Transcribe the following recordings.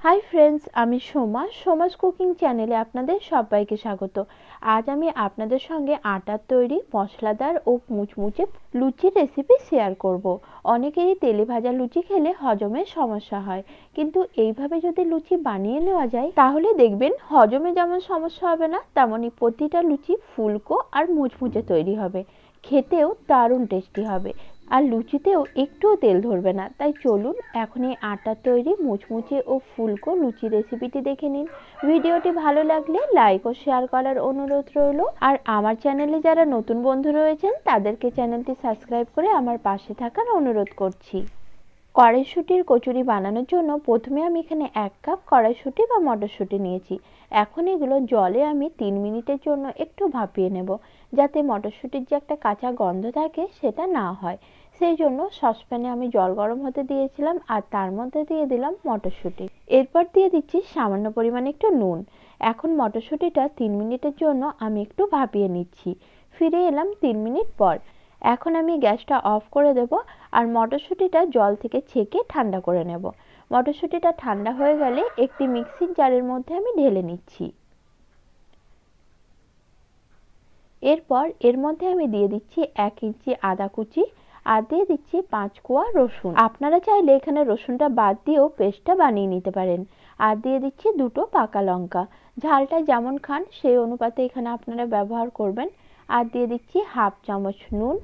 Hi friends, আমি Soma's cooking চ্যানেলে আপনাদের সবাইকে স্বাগত। আজ আমি আপনাদের সঙ্গে আটার তৈরি মশলাদার ও মুচমুচে লুচির রেসিপি শেয়ার করব। অনেকেরই তেলে ভাজা লুচি খেলে হজমের সমস্যা হয়, কিন্তু এইভাবে যদি লুচি বানিয়ে নেওয়া যায় তাহলে দেখবেন হজমে যেমন সমস্যা হবে না, তেমনই প্রতিটা লুচি ফুলকো আর মুচমুচে তৈরি হবে। খেতেও দারুণ টেস্টি হবে, আর লুচিতেও একটুও তেল ধরবে না। তাই চলুন এখন এই আটার তৈরি মুচমুচে ও ফুলকো লুচি রেসিপিটি দেখে নিন। ভিডিওটি ভালো লাগলে লাইক ও শেয়ার করার অনুরোধ রইল। আর আমার চ্যানেলে যারা নতুন বন্ধু রয়েছেন তাদেরকে চ্যানেলটি সাবস্ক্রাইব করে আমার পাশে থাকার অনুরোধ করছি। কড়াইশুঁটির কচুরি বানানোর জন্য প্রথমে আমি এখানে 1 কাপ কড়াইশুঁটি বা মটরশুঁটি নিয়েছি। এখন এগুলো জলে আমি 3 মিনিটের জন্য একটু ভাপিয়ে নেব, যাতে মটরশুঁটির যে একটা কাঁচা গন্ধ থাকে সেটা না হয়। সেই জন্য সসপ্যানে আমি জল গরম হতে দিয়েছিলাম আর তার মধ্যে দিয়ে দিলাম মটরশুঁটি। এরপর দিয়ে দিচ্ছি সামান্য পরিমাণে একটু নুন। এখন মটরশুঁটিটা 3 মিনিটের জন্য আমি একটু ভাপিয়ে নিচ্ছি। ফিরে এলাম 3 মিনিট পর। এখন আমি গ্যাসটা অফ করে দেব আর মটরশুঁটিটা জল থেকে ছেঁকে ঠান্ডা করে নেব। মটরশুঁটিটা ঠান্ডা হয়ে গেলে একটি মিক্সির জারের মধ্যে আমি ঢেলে নিচ্ছি। এরপর এর মধ্যে আমি দিয়ে দিচ্ছি 1 ইঞ্চি আদা কুচি আর দিয়ে দিচ্ছি 5 কোয়া রসুন। আপনারা চাইলে এখানে রসুনটা বাদ দিয়েও পেস্টটা বানিয়ে নিতে পারেন। আর দিয়ে দিচ্ছি 2টো পাকা লঙ্কা। ঝালটা যেমন খান সেই অনুপাতে এখানে আপনারা ব্যবহার করবেন। আর দিয়ে দিচ্ছি হাফ চামচ নুন,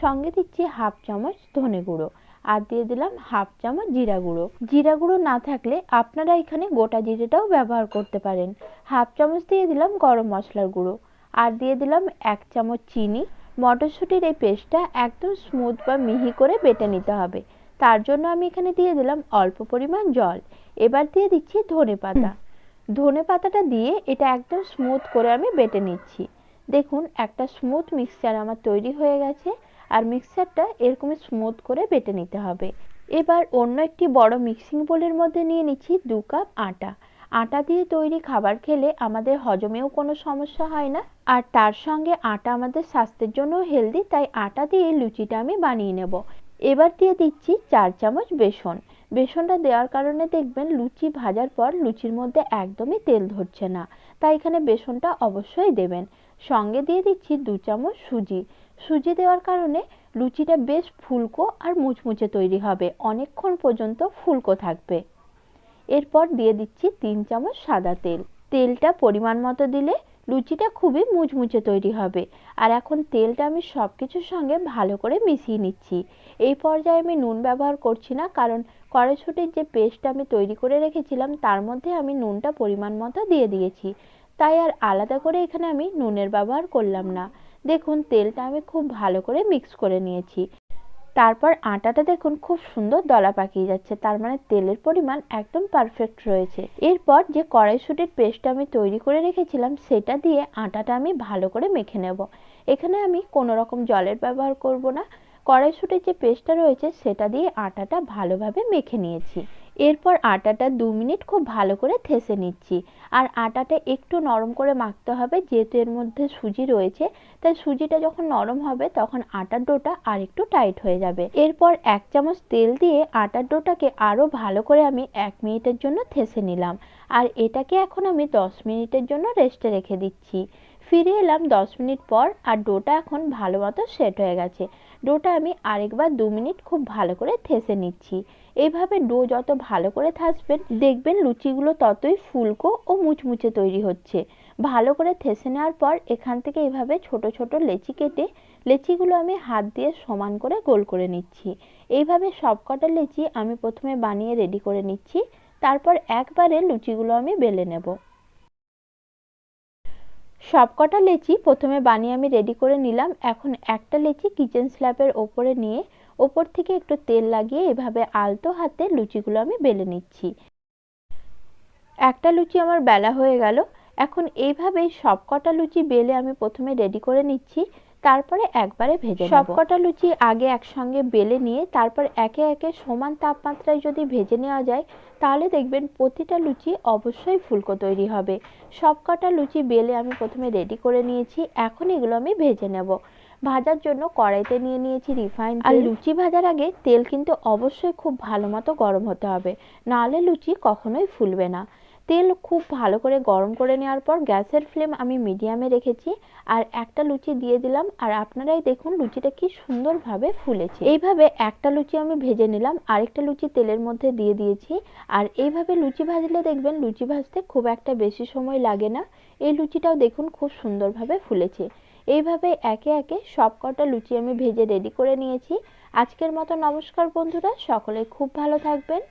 সঙ্গে দিচ্ছি হাফ চামচ ধনে গুঁড়ো, আর দিয়ে দিলাম হাফ চামচ জিরা গুঁড়ো। জিরা গুঁড়ো না থাকলে আপনারা এখানে গোটা জিরেটাও ব্যবহার করতে পারেন। হাফ চামচ দিয়ে দিলাম গরম মশলার গুঁড়ো, আর দিয়ে দিলাম 1 চামচ চিনি। মটরশুঁটির এই পেস্টটা একদম স্মুথ বা মিহি করে বেটে নিতে হবে, তার জন্য আমি এখানে দিয়ে দিলাম অল্প পরিমাণ জল। এবার দিয়ে দিচ্ছি ধনে পাতা। ধনে পাতাটা দিয়ে এটা একদম স্মুথ করে আমি বেটে নিচ্ছি। দেখুন একটা স্মুথ মিক্সচার আমার তৈরি হয়ে গেছে, আর মিক্সচারটা এরকম স্মুথ করে বেটে নিতে হবে। এবার অন্য একটি বড় মিক্সিং বোলের মধ্যে নিয়ে নিচ্ছি 2 কাপ আটা। আটা দিয়ে তৈরি খাবার খেলে আমাদের হজমেও কোনো সমস্যা হয় না, আর তার সঙ্গে আটা আমাদের স্বাস্থ্যের জন্য হেলদি, তাই আটা দিয়ে লুচিটা আমি বানিয়ে নেব। এবার দিয়ে দিচ্ছি 4 চামচ বেসন। বেসনটা দেওয়ার কারণে দেখবেন লুচি ভাজার পর লুচির মধ্যে একদমই তেল ধরছে না, তাই এখানে বেসনটা অবশ্যই দেবেন। সঙ্গে দিয়ে দিচ্ছি 2 চামচ সুজি। সুজি দেওয়ার কারণে লুচিটা বেশ ফুলকো আর মুচমুচে তৈরি হবে, অনেকক্ষণ পর্যন্ত ফুলকো থাকবে। এরপর দিয়ে দিচ্ছি 3 চামচ সাদা তেল। তেলটা পরিমাণ মতো দিলে লুচিটা খুবই মুচমুচে তৈরি হবে। আর এখন তেলটা আমি সবকিছুর সঙ্গে ভালো করে মিশিয়ে নিচ্ছি। এই পর্যায়ে আমি নুন ব্যবহার করছি না, কারণ কড়াইশুঁটির যে পেস্টটা আমি তৈরি করে রেখেছিলাম তার মধ্যে আমি নুনটা পরিমাণ মতো দিয়ে দিয়েছি, তাই আর আলাদা করে এখানে আমি নুনের ব্যবহার করলাম না। দেখুন তেলটা আমি খুব ভালো করে মিক্স করে নিয়েছি। তারপর আটাটা দেখুন খুব সুন্দর দলা পাকিয়ে যাচ্ছে, তার মানে তেলের পরিমাণ একদম পারফেক্ট রয়েছে। এরপর যে কড়াইশুঁটির পেস্টটা আমি তৈরি করে রেখেছিলাম সেটা দিয়ে আটাটা আমি ভালো করে মেখে নেব। এখানে আমি কোনো রকম জলের ব্যবহার করব না, কড়াইশুঁটির যে পেস্টটা রয়েছে সেটা দিয়ে আটাটা ভালোভাবে মেখে নিয়েছি। এরপর আটাটা 2 মিনিট খুব ভালো করে থেসে নিচ্ছি। আর আটাটা একটু নরম করে মাখতে হবে, যেহেতু এর মধ্যে সুজি রয়েছে, তাই সুজিটা যখন নরম হবে তখন আটার ডোটা আর একটু টাইট হয়ে যাবে। এরপর 1 চামচ তেল দিয়ে আটার ডোটাকে আরো ভালো করে আমি 1 মিনিটের জন্য থেসে নিলাম। আর এটাকে এখন আমি 10 মিনিটের জন্য রেস্টে রেখে দিচ্ছি। ফিরে এলাম 10 মিনিট পর, আর ডোটা এখন ভালো মতো সেট হয়ে গেছে। ডোটা আমি আরেকবার 2 মিনিট খুব ভালো করে থেসে নিচ্ছি। এইভাবে ডো যত ভালো করে থাসবেন দেখবেন লুচিগুলো ততই ফুলকো ও মুচমুচে তৈরি হচ্ছে। ভালো করে থেসে নেওয়ার পর এখান থেকে এইভাবে ছোট ছোট লেচি কেটে লেচিগুলো আমি হাত দিয়ে সমান করে গোল করে নিচ্ছি। এইভাবে সবকটা লেচি আমি প্রথমে বানিয়ে রেডি করে নিচ্ছি, তারপর একবারে লুচিগুলো আমি বেলে নেব। সবকটা লেচি প্রথমে বানিয়ে আমি রেডি করে নিলাম। এখন একটা লেচি কিচেন স্ল্যাবের ওপরে নিয়ে ওপর থেকে একটু তেল লাগিয়ে এভাবে আলতো হাতে লুচিগুলো আমি বেলে নিচ্ছি। একটা লুচি আমার বেলা হয়ে গেল। এখন এইভাবেই সবকটা লুচি বেলে আমি প্রথমে রেডি করে নিচ্ছি, তারপরে একবারে ভেজে নেব। সবকটা লুচি আগে একসঙ্গে বেলে নিয়ে তারপর একে একে সমান তাপমাত্রায় যদি ভেজে নেওয়া যায় তাহলে দেখবেন প্রতিটা লুচি অবশ্যই ফুলকো তৈরি হবে। সবকটা লুচি বেলে আমি প্রথমে রেডি করে নিয়েছি, এখন এগুলো আমি ভেজে নেব। ভাজার জন্য কড়াইতে নিয়ে নিয়েছি রিফাইন্ড তেল। আর লুচি ভাজার আগে তেল কিন্তু অবশ্যই খুব ভালো মতো গরম হতে হবে, নাহলে লুচি কখনোই ফুলবে না। তেল খুব ভালো করে গরম করে নেওয়ার পর গ্যাসের ফ্লেম আমি মিডিয়ামে রেখেছি আর একটা লুচি দিয়ে দিলাম। আর আপনারাই দেখুন লুচিটা কি সুন্দরভাবে ফুলেছে। এইভাবে একটা লুচি আমি ভেজে নিলাম, আরেকটা লুচি তেলের মধ্যে দিয়ে দিয়েছি। আর এইভাবে লুচি ভাজলে দেখবেন লুচি ভাজতে খুব একটা বেশি সময় লাগে না। এই লুচিটাও দেখুন খুব সুন্দরভাবে ফুলেছে। এইভাবে একে একে সব কটা লুচি আমি ভেজে রেডি করে নিয়েছি। আজকের মতো নমস্কার বন্ধুরা, সকলে খুব ভালো থাকবেন।